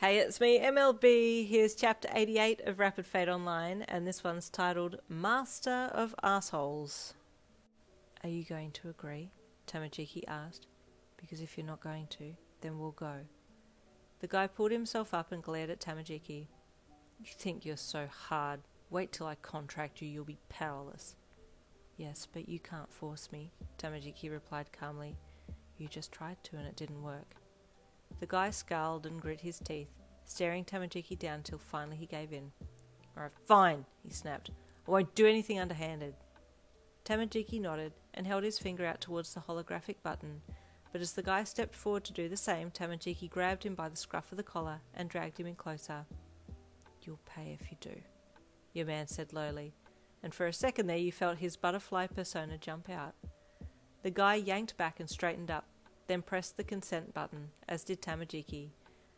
Hey, it's me, MLB. Here's chapter 88 of Rapid Fate Online, and this one's titled Master of Assholes. Are you going to agree? Tamajiki asked. Because if you're not going to, then we'll go. The guy pulled himself up and glared at Tamajiki. You think you're so hard. Wait till I contract you, you'll be powerless. Yes, but you can't force me, Tamajiki replied calmly. You just tried to and it didn't work. The guy scowled and grit his teeth, staring Tamajiki down till finally he gave in. Alright, fine, he snapped. I won't do anything underhanded. Tamajiki nodded and held his finger out towards the holographic button, but as the guy stepped forward to do the same, Tamajiki grabbed him by the scruff of the collar and dragged him in closer. You'll pay if you do, your man said lowly, and for a second there you felt his butterfly persona jump out. The guy yanked back and straightened up, then pressed the consent button, as did Tamajiki,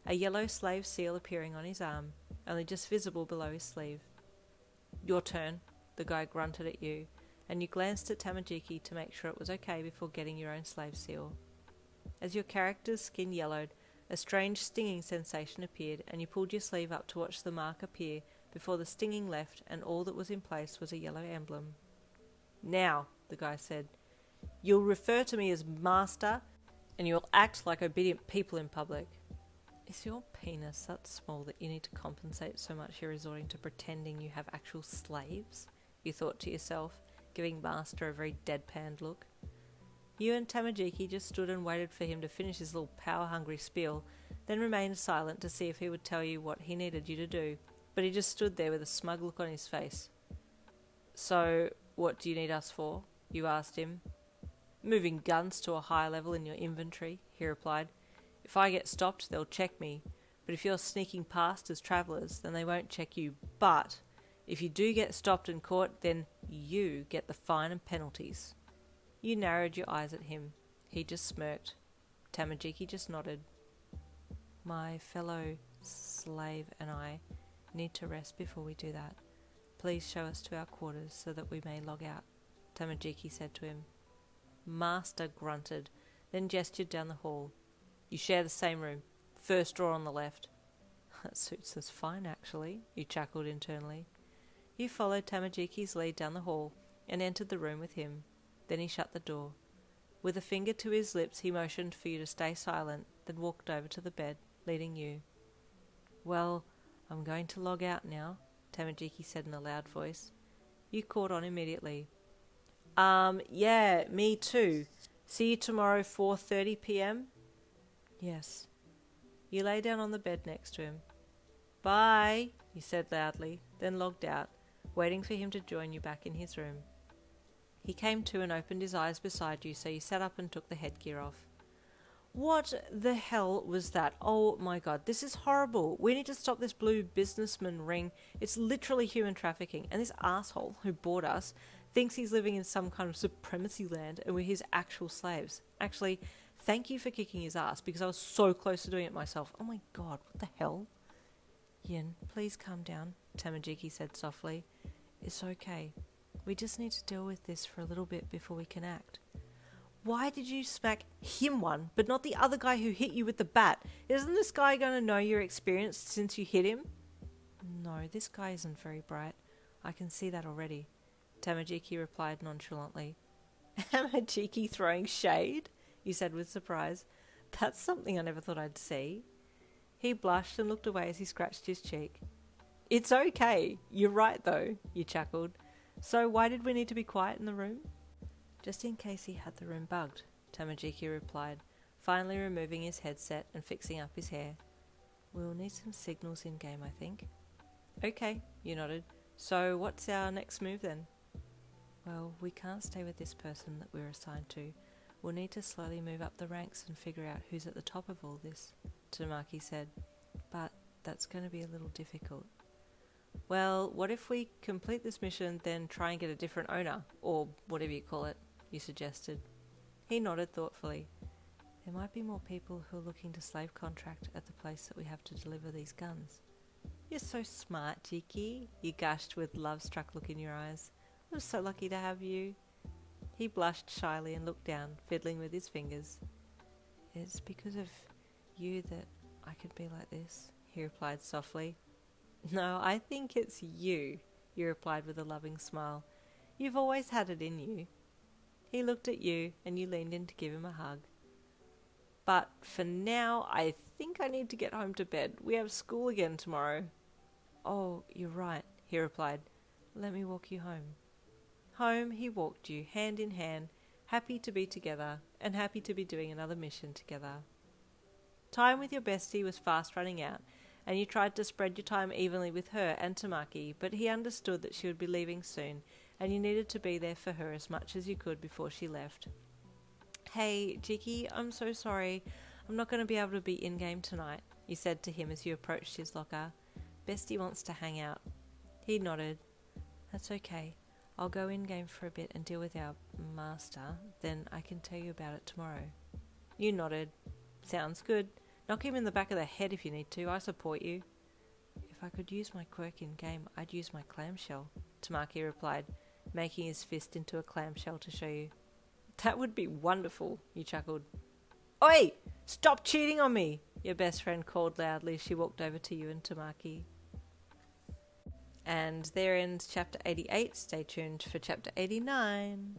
a yellow slave seal appearing on his arm, only just visible below his sleeve. Your turn, the guy grunted at you, and you glanced at Tamajiki to make sure it was okay before getting your own slave seal. As your character's skin yellowed, a strange stinging sensation appeared, and you pulled your sleeve up to watch the mark appear before the stinging left, and all that was in place was a yellow emblem. Now, the guy said, you'll refer to me as Master, and you'll act like obedient people in public. Is your penis that small that you need to compensate so much you're resorting to pretending you have actual slaves? You thought to yourself, giving Master a very deadpanned look. You and Tamajiki just stood and waited for him to finish his little power-hungry spiel, then remained silent to see if he would tell you what he needed you to do, but he just stood there with a smug look on his face. So, what do you need us for? You asked him. Moving guns to a higher level in your inventory, he replied. If I get stopped, they'll check me, but if you're sneaking past as travellers, then they won't check you. But if you do get stopped and caught, then you get the fine and penalties. You narrowed your eyes at him. He just smirked. Tamajiki just nodded. My fellow slave and I need to rest before we do that. Please show us to our quarters so that we may log out, Tamajiki said to him. Master grunted, then gestured down the hall. You share the same room. First door on the left. That suits us fine, actually, you chuckled internally. You followed Tamajiki's lead down the hall and entered the room with him. Then he shut the door. With a finger to his lips, he motioned for you to stay silent, then walked over to the bed, leading you. Well, I'm going to log out now, Tamajiki said in a loud voice. You caught on immediately. Yeah, me too. See you tomorrow 4:30 p.m? Yes. You lay down on the bed next to him. Bye, you said loudly, then logged out, waiting for him to join you back in his room. He came to and opened his eyes beside you, so you sat up and took the headgear off. What the hell was that? Oh my god, this is horrible. We need to stop this blue businessman ring. It's literally human trafficking, and this asshole who bought us thinks he's living in some kind of supremacy land and we're his actual slaves. Actually, thank you for kicking his ass, because I was so close to doing it myself. Oh my god, what the hell? Yin, please calm down, Tamajiki said softly. It's okay. We just need to deal with this for a little bit before we can act. Why did you smack him one, but not the other guy who hit you with the bat? Isn't this guy going to know your experience since you hit him? No, this guy isn't very bright. I can see that already, Tamajiki replied nonchalantly. Tamajiki throwing shade? You said with surprise. That's something I never thought I'd see. He blushed and looked away as he scratched his cheek. It's okay. You're right, though, you chuckled. So why did we need to be quiet in the room? Just in case he had the room bugged, Tamajiki replied, finally removing his headset and fixing up his hair. We'll need some signals in-game, I think. Okay, you nodded. So what's our next move then? Well, we can't stay with this person that we're assigned to. We'll need to slowly move up the ranks and figure out who's at the top of all this, Tamaki said. But that's going to be a little difficult. Well, what if we complete this mission, then try and get a different owner, or whatever you call it, you suggested. He nodded thoughtfully. There might be more people who are looking to slave contract at the place that we have to deliver these guns. You're so smart, Jiki, you gushed with love-struck look in your eyes. I'm so lucky to have you. He blushed shyly and looked down, fiddling with his fingers. It's because of you that I could be like this, he replied softly. No, I think it's you, you replied with a loving smile. You've always had it in you. He looked at you, and you leaned in to give him a hug. But for now, I think I need to get home to bed. We have school again tomorrow. Oh, you're right, he replied. Let me walk you home. Home he walked you, hand in hand, happy to be together, and happy to be doing another mission together. Time with your bestie was fast running out, and you tried to spread your time evenly with her and Tamaki, but he understood that she would be leaving soon, and you needed to be there for her as much as you could before she left. Hey, Jiki, I'm so sorry. I'm not going to be able to be in-game tonight, you said to him as you approached his locker. Bestie wants to hang out. He nodded. That's okay. I'll go in-game for a bit and deal with our master, then I can tell you about it tomorrow. You nodded. Sounds good. Knock him in the back of the head if you need to. I support you. If I could use my quirk in-game, I'd use my clamshell, Tamaki replied, making his fist into a clamshell to show you. That would be wonderful, you chuckled. Oi! Stop cheating on me! Your best friend called loudly as she walked over to you and Tamaki. And there ends chapter 88. Stay tuned for chapter 89.